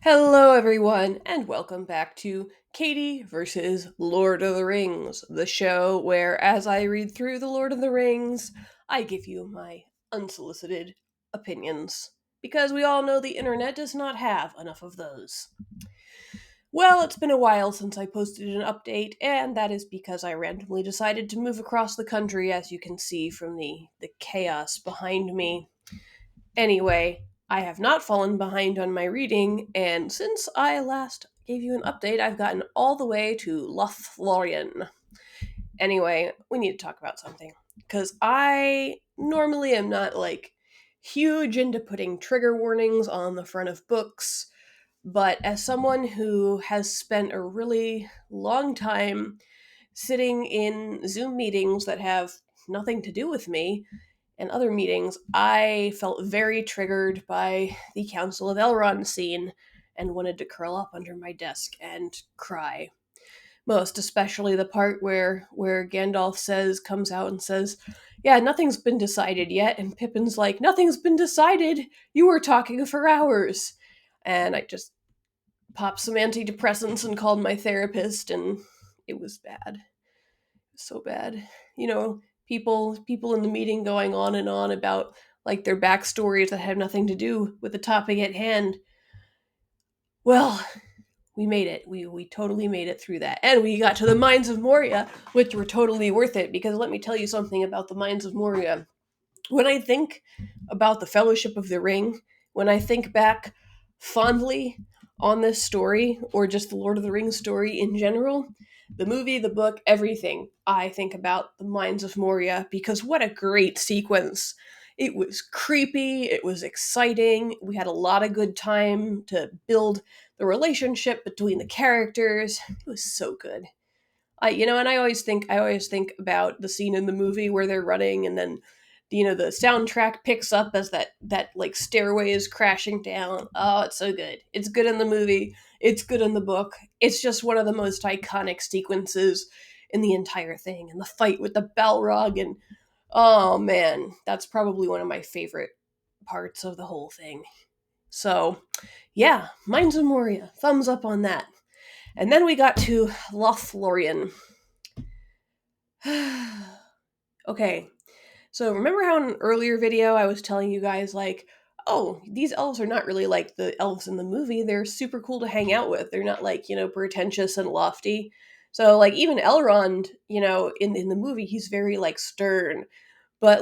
Hello, everyone, and welcome back to Katy versus Lord of the Rings, the show where, as I read through The Lord of the Rings, I give you my unsolicited opinions. Because we all know the internet does not have enough of those. Well, it's been a while since I posted an update, and that is because I randomly decided to move across the country, as you can see from the chaos behind me. Anyway, I have not fallen behind on my reading, and since I last gave you an update, I've gotten all the way to Lothlorien. Anyway, we need to talk about something. Because I normally am not huge into putting trigger warnings on the front of books, but as someone who has spent a really long time sitting in Zoom meetings that have nothing to do with me, and other meetings, I felt very triggered by the Counsel of Elrond scene and wanted to curl up under my desk and cry. Most especially the part where Gandalf comes out and says, "Yeah, nothing's been decided yet," and Pippin's like, "Nothing's been decided. You were talking for hours." And I just popped some antidepressants and called my therapist, and it was bad. So bad. You know, people in the meeting going on about their backstories that have nothing to do with the topic at hand. Well, we made it. We totally made it through that. And we got to the Mines of Moria, which were totally worth it, because let me tell you something about the Mines of Moria. When I think about the Fellowship of the Ring, when I think back fondly on this story, or just the Lord of the Rings story in general, the movie, the book, everything, I think about the Mines of Moria, because what a great sequence. It was creepy, it was exciting, we had a lot of good time to build the relationship between the characters. It was so good. And I always think about the scene in the movie where they're running, and then the soundtrack picks up as that stairway is crashing down. Oh, it's so good. It's good in the movie, it's good in the book. It's just one of the most iconic sequences in the entire thing, and the fight with the Balrog, and oh man, that's probably one of my favorite parts of the whole thing. So yeah, Mines of Moria, thumbs up on that. And then we got to Lothlorien. Okay, so remember how in an earlier video I was telling you guys, oh, these elves are not really like the elves in the movie. They're super cool to hang out with. They're not pretentious and lofty. So even Elrond, in the movie, he's very stern. But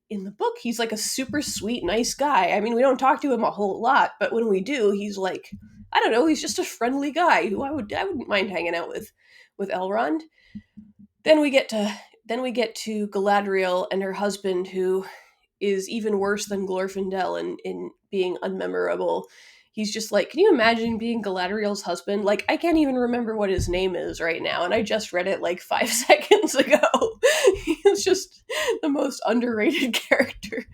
in the book, he's like a super sweet, nice guy. I mean, we don't talk to him a whole lot, but when we do, he's I don't know, he's just a friendly guy who I wouldn't mind hanging out with Elrond. Then we get to Galadriel and her husband, who is even worse than Glorfindel in being unmemorable. He's just can you imagine being Galadriel's husband? I can't even remember what his name is right now, and I just read it 5 seconds ago. He's just the most underrated character.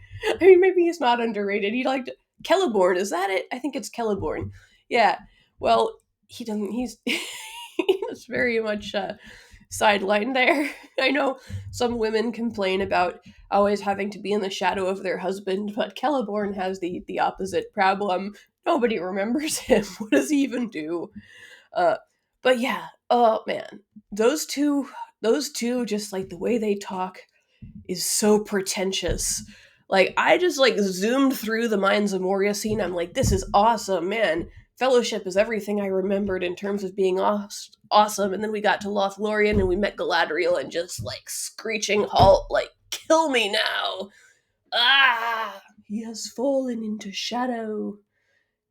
I mean, maybe he's not underrated. He liked Celeborn. Is that it? I think it's Celeborn. Yeah. Well, he doesn't. He's very much sidelined there. I know some women complain about always having to be in the shadow of their husband, but Celeborn has the opposite problem. Nobody remembers him. What does he even do? Uh, but yeah, oh man, those two, just the way they talk is so pretentious. I just zoomed through the Mines of Moria scene. I'm like, this is awesome, man. Fellowship is everything I remembered in terms of being awesome. And then we got to Lothlorien and we met Galadriel, and just screeching halt, kill me now. Ah, he has fallen into shadow.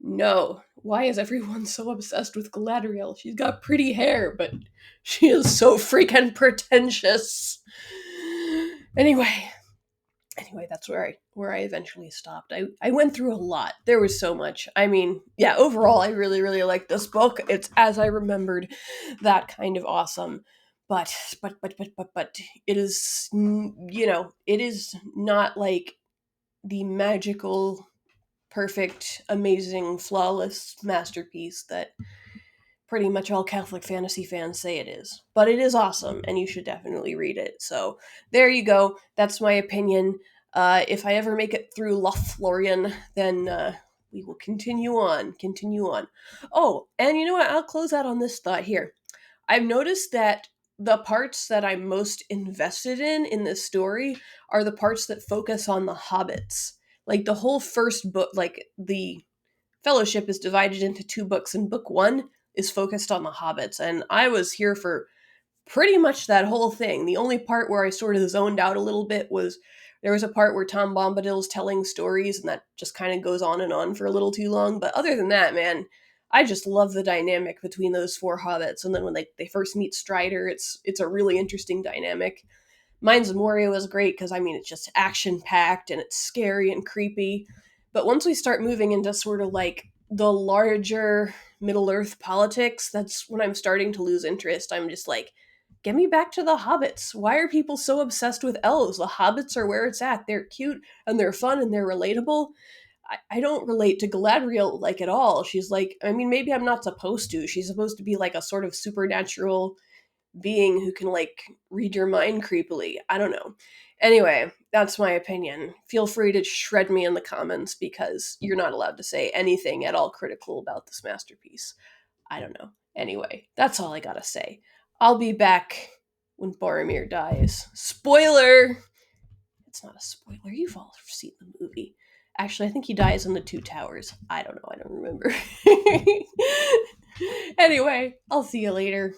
No, why is everyone so obsessed with Galadriel? She's got pretty hair, but she is so freaking pretentious. Anyway, that's where I eventually stopped. I went through a lot. There was so much. I mean, yeah, overall I really really like this book. It's as I remembered, that kind of awesome. But it is, it is not like the magical, perfect, amazing, flawless masterpiece that pretty much all Catholic fantasy fans say it is. But it is awesome, and you should definitely read it. So there you go. That's my opinion. If I ever make it through Lothlorien, then We will continue on, continue on. Oh, and you know what? I'll close out on this thought here. I've noticed that the parts that I'm most invested in this story are the parts that focus on the hobbits. Like the whole first book, like the Fellowship is divided into two books, and book one is focused on the hobbits. And I was here for pretty much that whole thing. The only part where I sort of zoned out a little bit was there was a part where Tom Bombadil's telling stories, and that just kind of goes on and on for a little too long. But other than that, man, I just love the dynamic between those four hobbits. And then when they first meet Strider, it's a really interesting dynamic. Mines of Moria was great because, I mean, it's just action packed and it's scary and creepy. But once we start moving into sort of like the larger Middle Earth politics, that's when I'm starting to lose interest. I'm just like, get me back to the hobbits. Why are people so obsessed with elves? The hobbits are where it's at. They're cute and they're fun and they're relatable. I don't relate to Galadriel like at all. She's like, I mean, maybe I'm not supposed to. She's supposed to be like a sort of supernatural being who can like read your mind creepily. I don't know. Anyway, that's my opinion. Feel free to shred me in the comments because you're not allowed to say anything at all critical about this masterpiece. I don't know. Anyway, that's all I gotta say. I'll be back when Boromir dies. Spoiler! It's not a spoiler. You've all seen the movie. Actually, I think he dies in the Two Towers. I don't know. I don't remember. Anyway, I'll see you later.